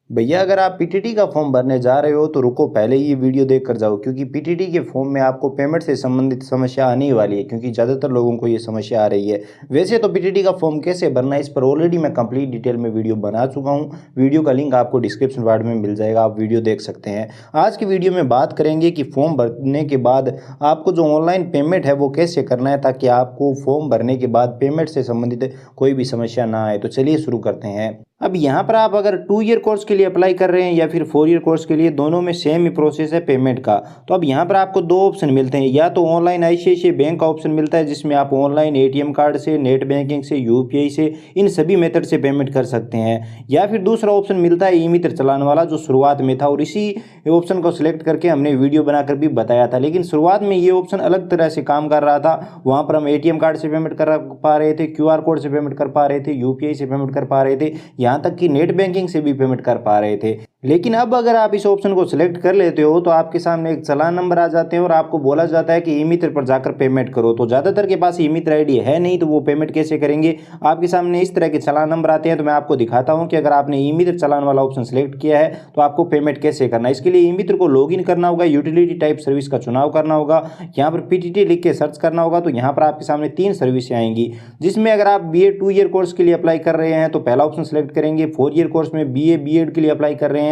भैया अगर आप पीटीटी का फॉर्म भरने जा रहे हो तो रुको, पहले ये वीडियो देख कर जाओ, क्योंकि पीटीटी के फॉर्म में आपको पेमेंट से संबंधित समस्या आने ही वाली है, क्योंकि ज़्यादातर लोगों को ये समस्या आ रही है। वैसे तो पीटीटी का फॉर्म कैसे भरना है इस पर ऑलरेडी मैं कंप्लीट डिटेल में वीडियो बना चुका हूँ। वीडियो का लिंक आपको डिस्क्रिप्शन बॉक्स में मिल जाएगा, आप वीडियो देख सकते हैं। आज की वीडियो में बात करेंगे कि फॉर्म भरने के बाद आपको जो ऑनलाइन पेमेंट है वो कैसे करना है, ताकि आपको फॉर्म भरने के बाद पेमेंट से संबंधित कोई भी समस्या ना आए। तो चलिए शुरू करते हैं। अब यहाँ पर आप अगर 2 ईयर कोर्स के लिए अप्लाई कर रहे हैं या फिर 4 ईयर कोर्स के लिए, दोनों में सेम ही प्रोसेस है पेमेंट का। तो अब यहाँ पर आपको दो ऑप्शन मिलते हैं, या तो ऑनलाइन आईसीआईसीआई बैंक का ऑप्शन मिलता है जिसमें आप ऑनलाइन एटीएम कार्ड से, नेट बैंकिंग से, यूपीआई से, इन सभी मेथड से पेमेंट कर सकते हैं। या फिर दूसरा ऑप्शन मिलता है ई मित्र चलान वाला, जो शुरुआत में था, और इसी ऑप्शन को सिलेक्ट करके हमने वीडियो बनाकर भी बताया था। लेकिन शुरुआत में ये ऑप्शन अलग तरह से काम कर रहा था। वहाँ पर हम एटीएम कार्ड से पेमेंट कर पा रहे थे, क्यूआर कोड से पेमेंट कर पा रहे थे, यूपीआई से पेमेंट कर पा रहे थे, यहाँ तक कि नेट बैंकिंग से भी पेमेंट कर पा रहे थे। लेकिन अब अगर आप इस ऑप्शन को सिलेक्ट कर लेते हो तो आपके सामने एक चालान नंबर आ जाते हैं और आपको बोला जाता है कि ई मित्र पर जाकर पेमेंट करो। तो ज़्यादातर के पास ई मित्र आईडी है नहीं, तो वो पेमेंट कैसे करेंगे? आपके सामने इस तरह के चालान नंबर आते हैं। तो मैं आपको दिखाता हूं कि अगर आपने ई मित्र चालान वाला ऑप्शन सेलेक्ट किया है तो आपको पेमेंट कैसे करना है। इसके लिए ई मित्र को लॉगिन करना होगा, यूटिलिटी टाइप सर्विस का चुनाव करना होगा, यहाँ पर पीटीटी लिख के सर्च करना होगा। तो यहाँ पर आपके सामने 3 सर्विसें आएंगी, जिसमें अगर आप बीए 2 ईयर कोर्स के लिए अप्लाई कर रहे हैं तो पहला ऑप्शन सेलेक्ट करेंगे। 4 ईयर कोर्स में बीए बीएड के लिए अप्लाई कर रहे हैं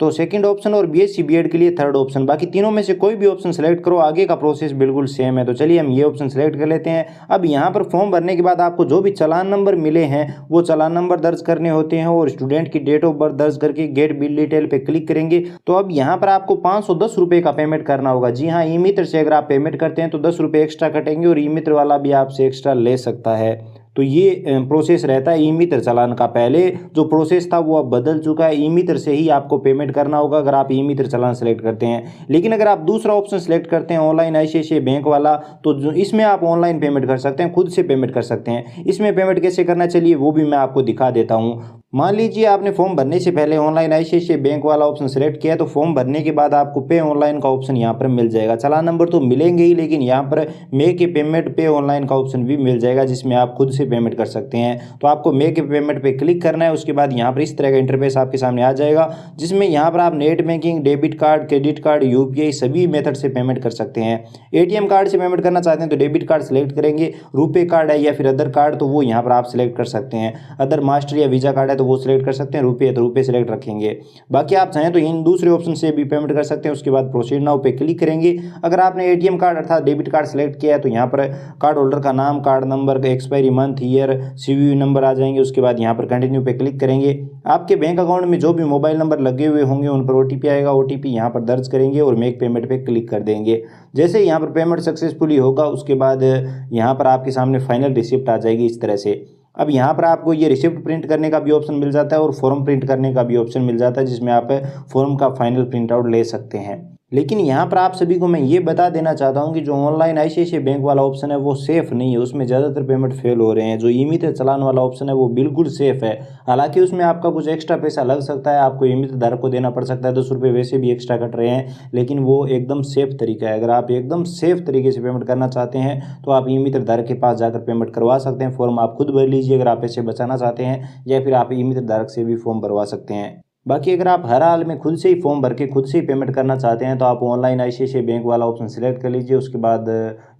तो सेकंड ऑप्शन, और बीएससी बीएड के लिए थर्ड ऑप्शन। बाकी तीनों में से कोई भी ऑप्शन सेलेक्ट करो, आगे का प्रोसेस बिल्कुल सेम है। तो चलिए हम ये ऑप्शन सेलेक्ट कर लेते हैं। अब यहाँ पर फॉर्म भरने के बाद आपको जो भी चालान नंबर मिले हैं वो चालान नंबर दर्ज करने होते हैं, और स्टूडेंट की डेट ऑफ बर्थ दर्ज करके गेट बिल डिटेल पे क्लिक करेंगे। तो अब यहाँ पर आपको 510 रुपये का पेमेंट करना होगा। जी हाँ, ई मित्र से अगर आप पेमेंट करते हैं तो 10 रुपये एक्स्ट्रा कटेंगे, और ई मित्र वाला भी आपसे एक्स्ट्रा ले सकता है। तो ये प्रोसेस रहता है ई मित्र चालान का। पहले जो प्रोसेस था वो अब बदल चुका है, ई मित्र से ही आपको पेमेंट करना होगा अगर आप ई मित्र चालान सेलेक्ट करते हैं। लेकिन अगर आप दूसरा ऑप्शन सेलेक्ट करते हैं ऑनलाइन आईसीआईसीआई बैंक वाला, तो जो इसमें आप ऑनलाइन पेमेंट कर सकते हैं, खुद से पेमेंट कर सकते हैं। इसमें पेमेंट कैसे करना, चलिए वो भी मैं आपको दिखा देता हूँ। मान लीजिए आपने फॉर्म भरने से पहले ऑनलाइन आईसीआईसीआई बैंक वाला ऑप्शन सेलेक्ट किया है, तो फॉर्म भरने के बाद आपको पे ऑनलाइन का ऑप्शन यहाँ पर मिल जाएगा। चालान नंबर तो मिलेंगे ही, लेकिन यहाँ पर मेक ए पेमेंट पे ऑनलाइन का ऑप्शन भी मिल जाएगा, जिसमें आप खुद से पेमेंट कर सकते हैं। तो आपको मेक ए पेमेंट पे क्लिक करना है। उसके बाद यहाँ पर इस तरह का इंटरफेस आपके सामने आ जाएगा, जिसमें यहाँ पर आप net banking, debit card, credit card, UPI सभी मेथड से पेमेंट कर सकते हैं। एटीएम कार्ड से पेमेंट करना चाहते हैं तो डेबिट कार्ड सेलेक्ट करेंगे, रुपे कार्ड है या फिर अदर कार्ड तो वो यहाँ पर आप सेलेक्ट कर सकते हैं। अदर मास्टर या वीजा कार्ड है तो वो सिलेक्ट कर सकते हैं, रुपये तो रुपये सेलेक्ट रखेंगे। बाकी आप चाहें तो इन दूसरे ऑप्शन से भी पेमेंट कर सकते हैं। उसके बाद प्रोसीड नाउ पे क्लिक करेंगे। अगर आपने एटीएम कार्ड अर्थात डेबिट कार्ड सेलेक्ट किया है तो यहाँ पर कार्ड होल्डर का नाम, card number, expiry month, year, CVV number आ जाएंगे। उसके बाद यहाँ पर कंटिन्यू पे क्लिक करेंगे। आपके बैंक अकाउंट में जो भी मोबाइल नंबर लगे हुए होंगे उन पर ओटीपी आएगा, ओटीपी यहाँ पर दर्ज करेंगे और मेक पेमेंट पे क्लिक कर देंगे। जैसे यहाँ पर पेमेंट सक्सेसफुली होगा उसके बाद यहाँ पर आपके सामने फाइनल रिसिप्ट आ जाएगी इस तरह से। अब यहाँ पर आपको ये रिसिप्ट प्रिंट करने का भी ऑप्शन मिल जाता है और फॉर्म प्रिंट करने का भी ऑप्शन मिल जाता है, जिसमें आप फॉर्म का फाइनल प्रिंट आउट ले सकते हैं। लेकिन यहाँ पर आप सभी को मैं ये बता देना चाहता हूँ कि जो ऑनलाइन आईसीआईसीआई बैंक वाला ऑप्शन है वो सेफ़ नहीं है, उसमें ज़्यादातर पेमेंट फेल हो रहे हैं। जो ई मित्र चालान वाला ऑप्शन है वो बिल्कुल सेफ़ है। हालांकि उसमें आपका कुछ एक्स्ट्रा पैसा लग सकता है, आपको ई मित्र धारक को देना पड़ सकता है, 10 रुपये वैसे भी एक्स्ट्रा कट रहे हैं, लेकिन वो एकदम सेफ़ तरीका है। अगर आप एकदम सेफ़ तरीके से पेमेंट करना चाहते हैं तो आप ई मित्र धारक के पास जाकर पेमेंट करवा सकते हैं। फॉर्म आप खुद भर लीजिए अगर आप पैसे बचाना चाहते हैं, या फिर आप ई मित्र धारक से भी फॉर्म भरवा सकते हैं। बाकी अगर आप हर हाल में खुद से ही फॉर्म भर के खुद से ही पेमेंट करना चाहते हैं तो आप ऑनलाइन आईसीआईसीआई बैंक वाला ऑप्शन सेलेक्ट कर लीजिए। उसके बाद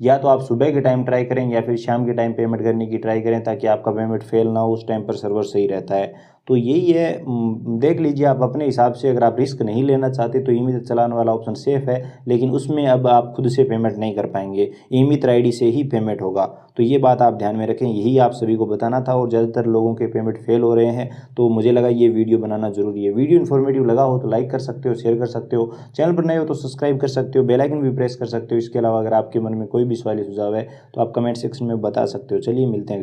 या तो आप सुबह के टाइम ट्राई करें या फिर शाम के टाइम पेमेंट करने की ट्राई करें, ताकि आपका पेमेंट फेल ना हो, उस टाइम पर सर्वर सही रहता है। तो यही है, देख लीजिए आप अपने हिसाब से। अगर आप रिस्क नहीं लेना चाहते तो ई मित्र चालान वाला ऑप्शन सेफ़ है, लेकिन उसमें अब आप खुद से पेमेंट नहीं कर पाएंगे, ई मित्र आईडी से ही पेमेंट होगा। तो ये बात आप ध्यान में रखें, यही आप सभी को बताना था। और ज़्यादातर लोगों के पेमेंट फेल हो रहे हैं, तो मुझे लगा ये वीडियो बनाना ज़रूरी है। वीडियो इन्फॉर्मेटिव लगा हो तो लाइक कर सकते हो, शेयर कर सकते हो, चैनल पर नए हो तो सब्सक्राइब कर सकते हो, बेल आइकन भी प्रेस कर सकते हो। इसके अलावा अगर आपके मन में कोई भी सवाल सुझाव है तो आप कमेंट सेक्शन में बता सकते हो। चलिए मिलते हैं।